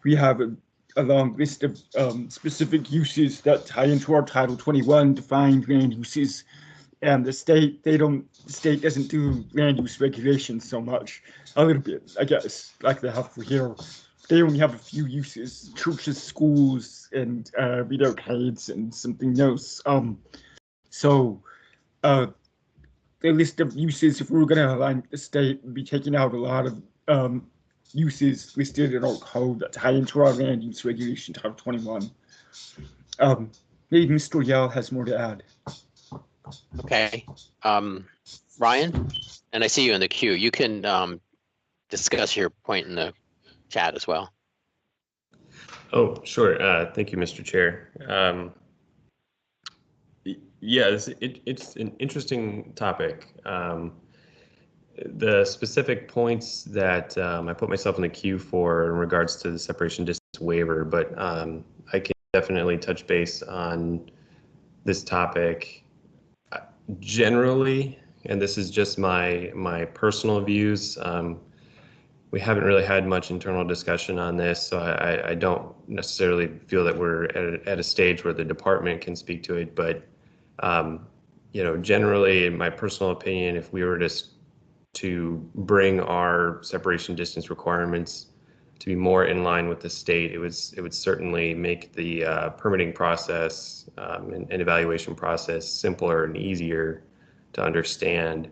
we have a long list of specific uses that tie into our Title 21 defined land uses, and the state doesn't do land use regulation so much. A little bit, I guess, like they have for here. They only have a few uses: churches, schools, and read arcades, and something else. So the list of uses, if we were going to align with the state, would be taking out a lot of uses listed in our code that tie into our land use regulation, Title 21. Maybe Mr. Yell has more to add. Okay. Ryan, and I see you in the queue. You can discuss your point in the chat as well. Oh, sure. Thank you, Mr. Chair. Yeah, it's an interesting topic. The specific points that I put myself in the queue for in regards to the separation distance waiver, but I can definitely touch base on this topic generally, and this is just my personal views. We haven't really had much internal discussion on this, so I don't necessarily feel that we're at a stage where the department can speak to it. But generally, in my personal opinion, if we were to bring our separation distance requirements to be more in line with the state, it would certainly make the permitting process and evaluation process simpler and easier to understand.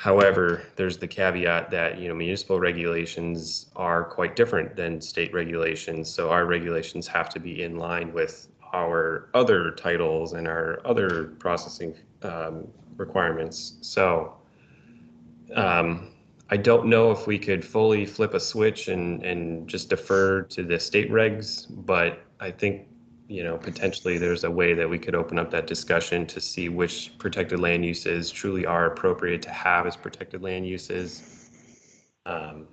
However, there's the caveat that, municipal regulations are quite different than state regulations. So our regulations have to be in line with our other titles and our other processing requirements. So I don't know if we could fully flip a switch and just defer to the state regs, but I think, potentially there's a way that we could open up that discussion to see which protected land uses truly are appropriate to have as protected land uses, and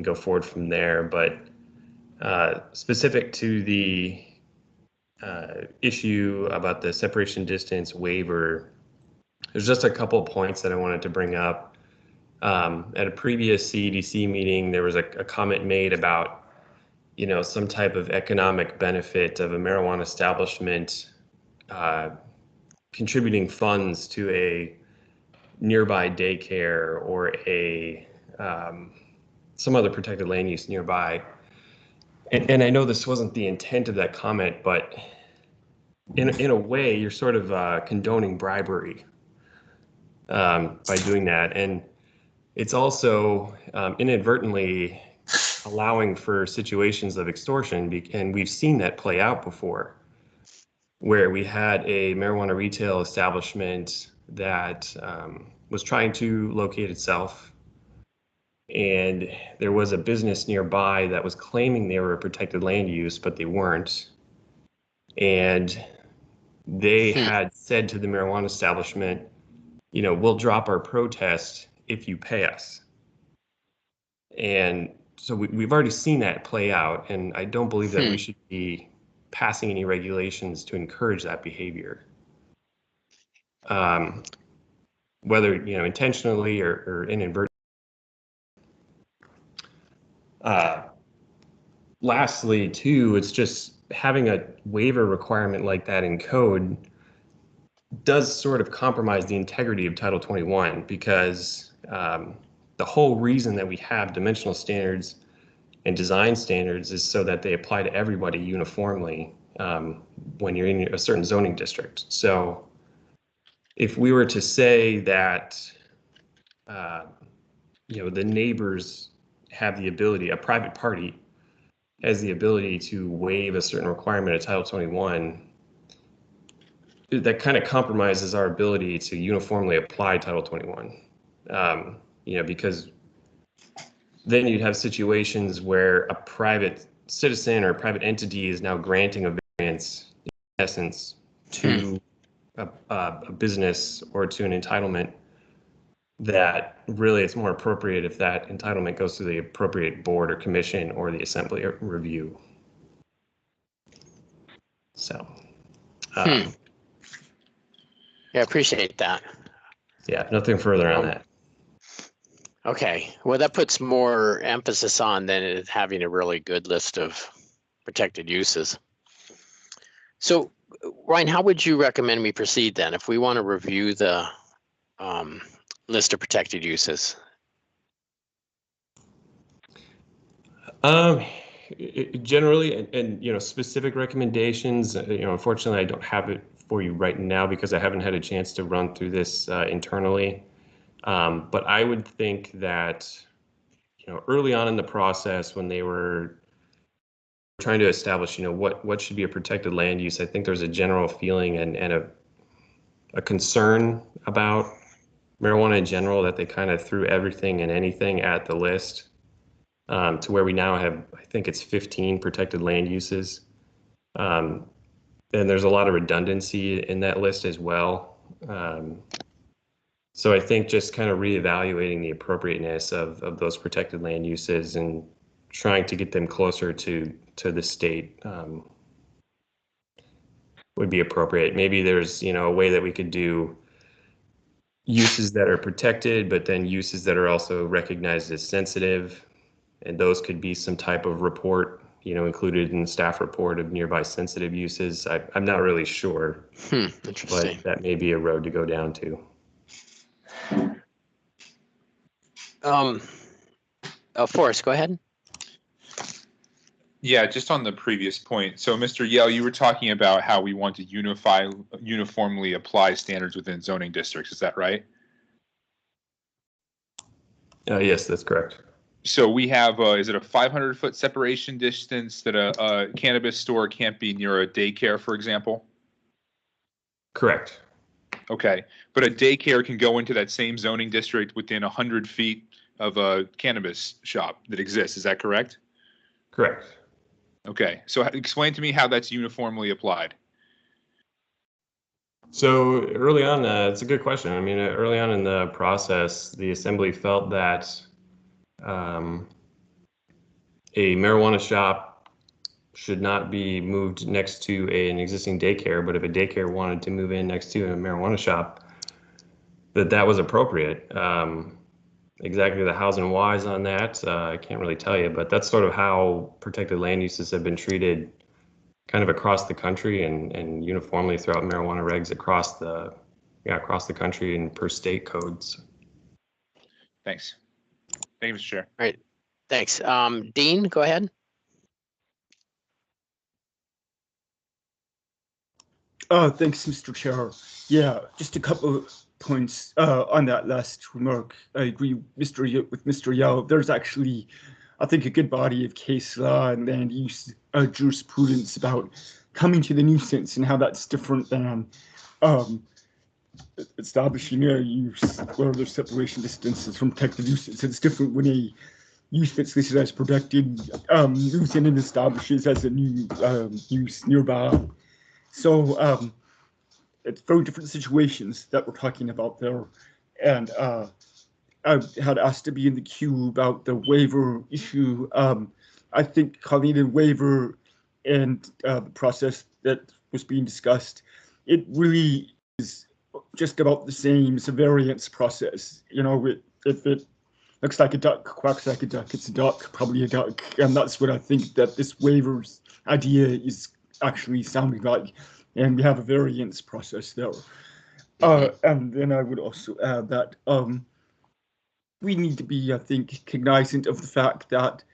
go forward from there. But specific to the issue about the separation distance waiver, there's just a couple of points that I wanted to bring up. At a previous CEDC meeting, there was a comment made about some type of economic benefit of a marijuana establishment contributing funds to a nearby daycare or some other protected land use nearby. And I know this wasn't the intent of that comment, but in a way, you're sort of condoning bribery by doing that. And it's also inadvertently allowing for situations of extortion, and we've seen that play out before, where we had a marijuana retail establishment that was trying to locate itself, and there was a business nearby that was claiming they were a protected land use, but they weren't. And they had said to the marijuana establishment, we'll drop our protest if you pay us. And so we've already seen that play out, and I don't believe that we should be passing any regulations to encourage that behavior, whether intentionally or inadvertently. Lastly, too, it's just having a waiver requirement like that in code does sort of compromise the integrity of Title 21, because the whole reason that we have dimensional standards and design standards is so that they apply to everybody uniformly when you're in a certain zoning district. So if we were to say that, the neighbors have the ability, a private party has the ability to waive a certain requirement of Title 21, that kind of compromises our ability to uniformly apply Title 21. Because then you'd have situations where a private citizen or a private entity is now granting a variance, in essence, to a business or to an entitlement, that really it's more appropriate if that entitlement goes to the appropriate board or commission or the assembly review. So, yeah, I appreciate that. Yeah, nothing further on that. Okay, well, that puts more emphasis on than it having a really good list of protected uses. So, Ryan, how would you recommend we proceed then if we want to review the list of protected uses? Generally, and specific recommendations, unfortunately, I don't have it for you right now because I haven't had a chance to run through this internally. But I would think that, early on in the process when they were trying to establish, what should be a protected land use, I think there's a general feeling and a concern about marijuana in general, that they kind of threw everything and anything at the list, to where we now have, I think it's 15 protected land uses. And there's a lot of redundancy in that list as well. So I think just kind of reevaluating the appropriateness of those protected land uses and trying to get them closer to the state would be appropriate. Maybe there's, a way that we could do uses that are protected, but then uses that are also recognized as sensitive. And those could be some type of report, included in the staff report of nearby sensitive uses. I'm not really sure, Interesting. but that may be a road to go down to. Forrest, go ahead. Yeah, just on the previous point. So, Mr. Yale, you were talking about how we want to uniformly apply standards within zoning districts. Is that right? Yes, that's correct. So we have, is it a 500-foot separation distance that a cannabis store can't be near a daycare, for example? Correct. Okay, but a daycare can go into that same zoning district within 100 feet of a cannabis shop that exists. Is that correct? Correct. Okay, so explain to me how that's uniformly applied. So early on, it's a good question. I mean, early on in the process, the assembly felt that a marijuana shop should not be moved next to an existing daycare, but if a daycare wanted to move in next to a marijuana shop, that was appropriate. Exactly the hows and whys on that, I can't really tell you, but that's sort of how protected land uses have been treated kind of across the country and uniformly throughout marijuana regs across the country and per state codes. Thanks. Thank you, Mr. Chair. All right, thanks. Dean, go ahead. Thanks, Mr. Chair. Yeah, just a couple of points on that last remark. I agree with Mr. Yao. There's actually, I think, a good body of case law and land use jurisprudence about coming to the nuisance and how that's different than establishing a use where there's separation distances from protected uses. It's different when a use that's listed as protected moves in and establishes as a new use nearby. So it's very different situations that we're talking about there. And I had asked to be in the queue about the waiver issue. I think calling it a waiver and the process that was being discussed, it really is just about the same. It's a variance process. You know, if it looks like a duck, quacks like a duck, it's a duck, probably a duck. And that's what I think that this waivers idea is actually sounding like. And we have a variance process there. And then I would also add that we need to be, I think, cognizant of the fact that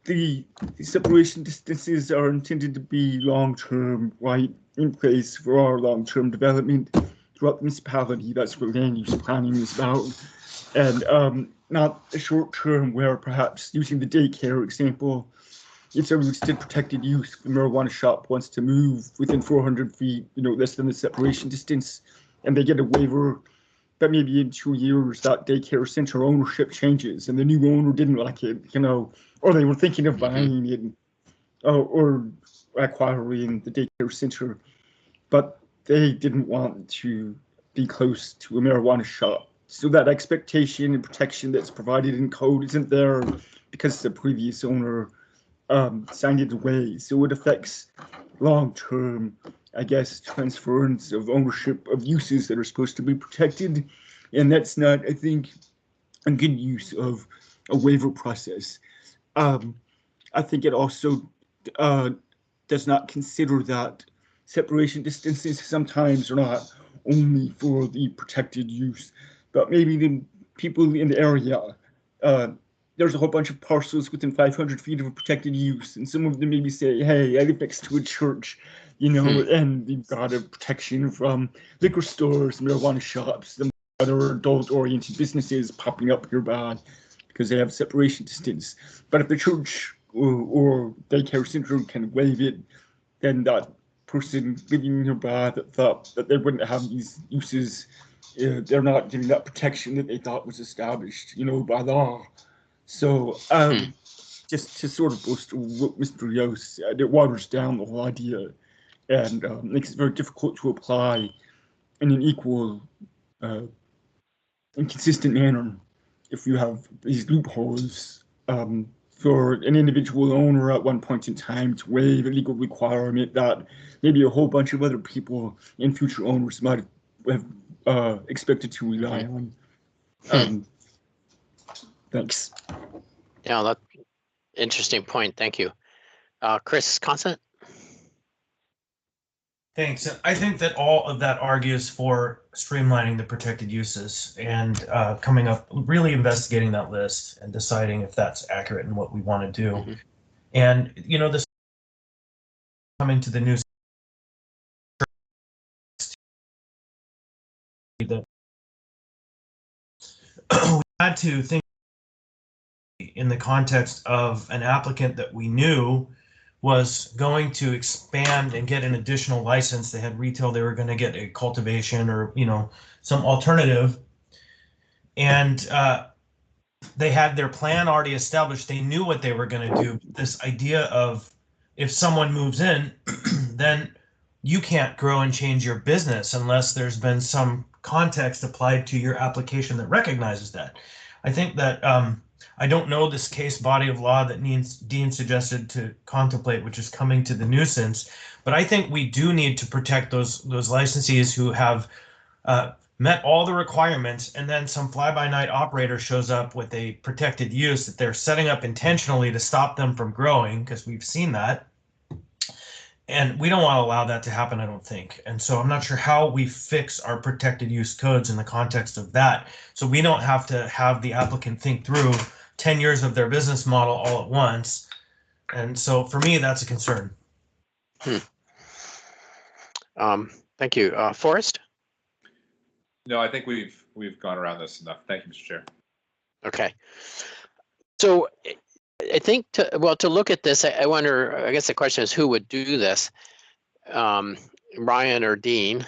the separation distances are intended to be long-term, right, in place for our long-term development throughout the municipality. That's what land use planning is about. And not a short-term where perhaps using the daycare example, if a listed protected use, the marijuana shop wants to move within 400 feet, you know, less than the separation distance, and they get a waiver, but maybe in 2 years that daycare center ownership changes and the new owner didn't like it, you know, or they were thinking of buying it or acquiring the daycare center, but they didn't want to be close to a marijuana shop. So that expectation and protection that's provided in code isn't there because the previous owner signed it away. So it affects long-term, I guess, transference of ownership of uses that are supposed to be protected. And that's not, I think, a good use of a waiver process. I think it also does not consider that separation distances sometimes are not only for the protected use, but maybe the people in the area. There's a whole bunch of parcels within 500 feet of a protected use, and some of them maybe say, hey, I live next to a church, you know, and you've got a protection from liquor stores, marijuana shops, and other adult-oriented businesses popping up nearby because they have separation distance. But if the church or daycare center can waive it, then that person living nearby that thought that they wouldn't have these uses, they're not getting that protection that they thought was established, you know, by law. So just to sort of bolster what Mr. Yao said, it waters down the whole idea and makes it very difficult to apply in an equal and consistent manner if you have these loopholes for an individual owner at one point in time to waive a legal requirement that maybe a whole bunch of other people and future owners might have expected to rely on. Thanks. Yeah, that's interesting point. Thank you. Chris Constant? Thanks. I think that all of that argues for streamlining the protected uses and coming up, really investigating that list and deciding if that's accurate and what we want to do. And, you know, this coming to the news that had to think in the context of an applicant that we knew was going to expand and get an additional license. They had retail, they were going to get a cultivation or, you know, some alternative. And they had their plan already established. They knew what they were going to do. This idea of if someone moves in, then you can't grow and change your business unless there's been some context applied to your application that recognizes that. I think that I don't know this case body of law that Dean suggested to contemplate, which is coming to the nuisance, but I think we do need to protect those licensees who have met all the requirements, and then some fly-by-night operator shows up with a protected use that they're setting up intentionally to stop them from growing, because we've seen that. And we don't want to allow that to happen, I don't think. And so I'm not sure how we fix our protected use codes in the context of that. So we don't have to have the applicant think through 10 years of their business model all at once. And so for me, that's a concern. Thank you. Forrest? No, I think we've gone around this enough. Thank you, Mr. Chair. Okay. So I think to look at this, I wonder, I guess the question is who would do this? Ryan or Dean,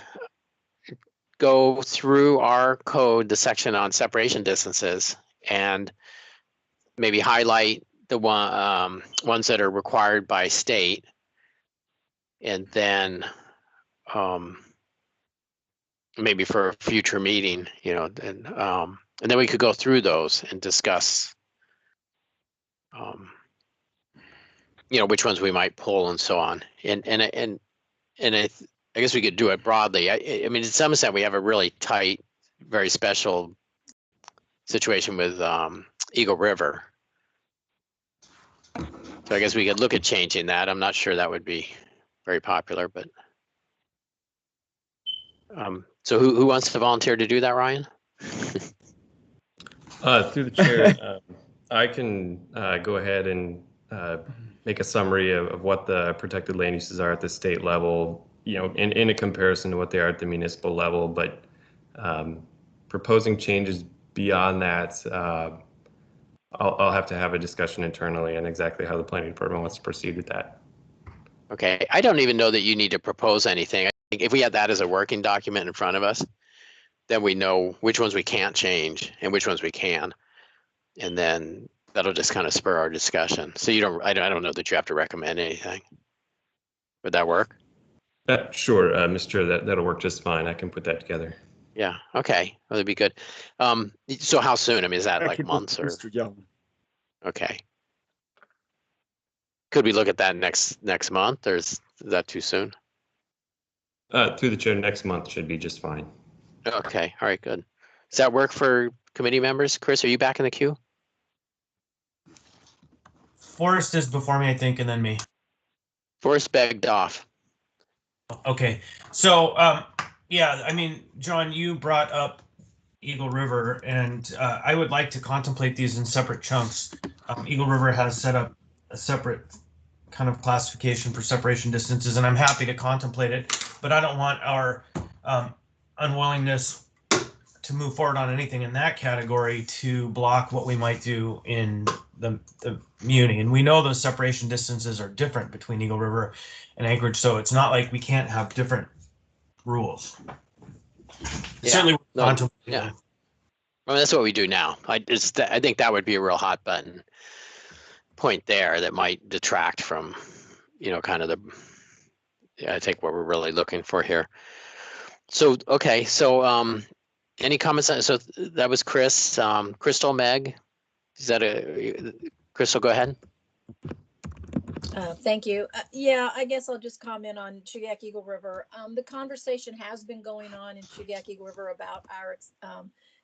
go through our code, the section on separation distances, and maybe highlight the ones that are required by state, and then maybe for a future meeting, you know, and then we could go through those and discuss, you know, which ones we might pull and so on. And I guess we could do it broadly. I mean, to some extent, we have a really tight, very special situation with Eagle River. So I guess we could look at changing that. I'm not sure that would be very popular, but so who wants to volunteer to do that, Ryan? Through the chair, I can go ahead and make a summary of what the protected land uses are at the state level, you know, in a comparison to what they are at the municipal level. But proposing changes beyond that, I'll have to have a discussion internally on exactly how the planning department wants to proceed with that. Okay, I don't even know that you need to propose anything. I think if we had that as a working document in front of us, then we know which ones we can't change and which ones we can. And then that'll just kind of spur our discussion. So you don't, I don't know that you have to recommend anything. Would that work? Sure, Mr. Chair, that'll work just fine. I can put that together. Yeah, okay, well, that'd be good. So how soon? I mean, is that like months or? Mr. Young. Okay. Could we look at that next month, or is that too soon? Through the chair, next month should be just fine. Okay, all right, good. Does that work for committee members? Chris, are you back in the queue? Forrest is before me, I think, and then me. Forrest begged off. Okay, so yeah, I mean, John, you brought up Eagle River, and I would like to contemplate these in separate chunks. Eagle River has set up a separate kind of classification for separation distances, and I'm happy to contemplate it, but I don't want our unwillingness to move forward on anything in that category to block what we might do in the Muni. And we know those separation distances are different between Eagle River and Anchorage, so it's not like we can't have different rules. Yeah, Certainly, no, yeah. Well, that's what we do now. I think that would be a real hot button point there that might detract from, you know, kind of the, I think what we're really looking for here. So, okay, so any comments? So that was Chris, Crystal, Meg. Is that Crystal, go ahead. Thank you. Yeah, I guess I'll just comment on Chugach Eagle River. The conversation has been going on in Chugach Eagle River about our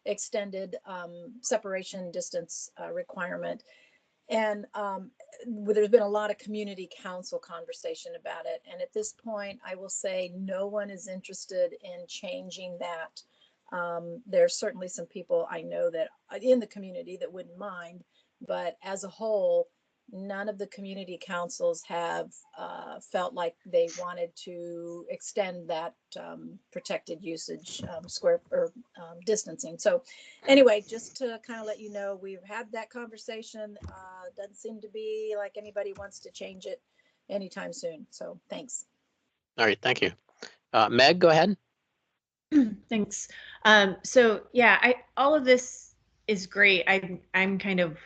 extended separation distance requirement. And there's been a lot of community council conversation about it. And at this point, I will say no one is interested in changing that. There's certainly some people I know that in the community that wouldn't mind, but as a whole, none of the community councils have felt like they wanted to extend that protected usage square or distancing. So anyway, just to kind of let you know, we've had that conversation. Doesn't seem to be like anybody wants to change it anytime soon. So thanks. All right, thank you. Meg, go ahead. Thanks. So yeah, all of this is great. I'm kind of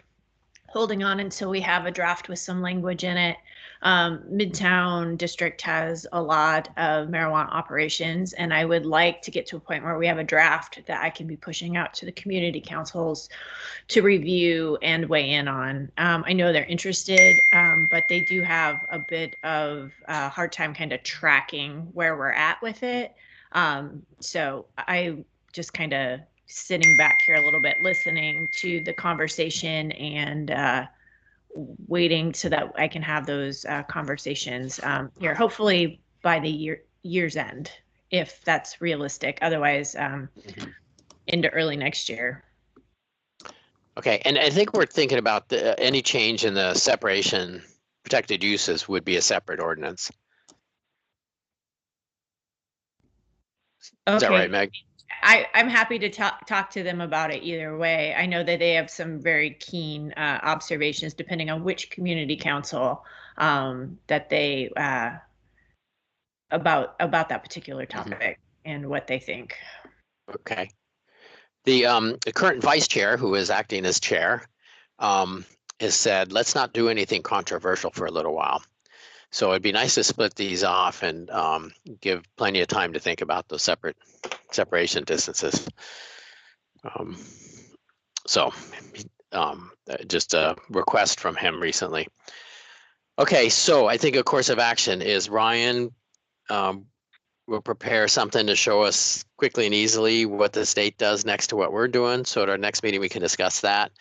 holding on until we have a draft with some language in it. Midtown District has a lot of marijuana operations, and I would like to get to a point where we have a draft that I can be pushing out to the community councils to review and weigh in on. I know they're interested, but they do have a bit of a hard time kind of tracking where we're at with it. So I just kind of sitting back here a little bit, listening to the conversation and waiting so that I can have those conversations here, hopefully by the year's end, if that's realistic. Otherwise, into early next year. Okay, and I think we're thinking about any change in the separation protected uses would be a separate ordinance. Okay. Is that right, Meg? I'm happy to talk to them about it either way. I know that they have some very keen observations depending on which community council that they about that particular topic and what they think. Okay. The current vice chair, who is acting as chair, has said, let's not do anything controversial for a little while. So it'd be nice to split these off and give plenty of time to think about those separation distances. Just a request from him recently. Okay, so I think a course of action is Ryan will prepare something to show us quickly and easily what the state does next to what we're doing. So at our next meeting, we can discuss that.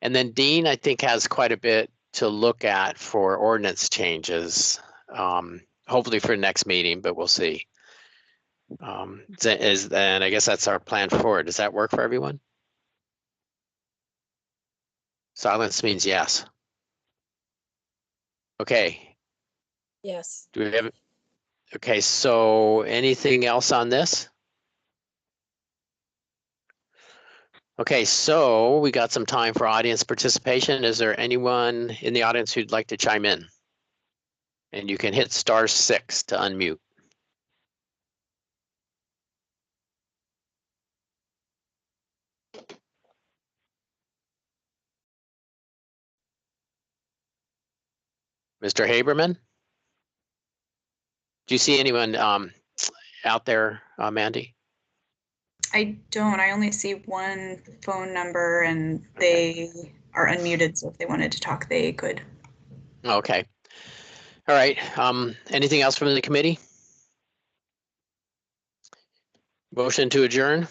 And then Dean, I think, has quite a bit to look at for ordinance changes, hopefully for next meeting, but we'll see. And I guess that's our plan forward. Does that work for everyone? Silence means yes. Okay. Yes. Do we have? Okay, so anything else on this? Okay, so we got some time for audience participation. Is there anyone in the audience who'd like to chime in? And you can hit *6 to unmute. Mr. Haberman? Do you see anyone out there, Mandy? I don't. I only see one phone number and they are unmuted. So if they wanted to talk, they could. Okay. All right. Anything else from the committee? Motion to adjourn?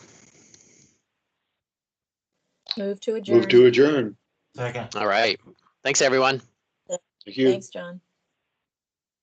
Move to adjourn. Move to adjourn. Second. All right. Thanks, everyone. Thank you. Thanks, John.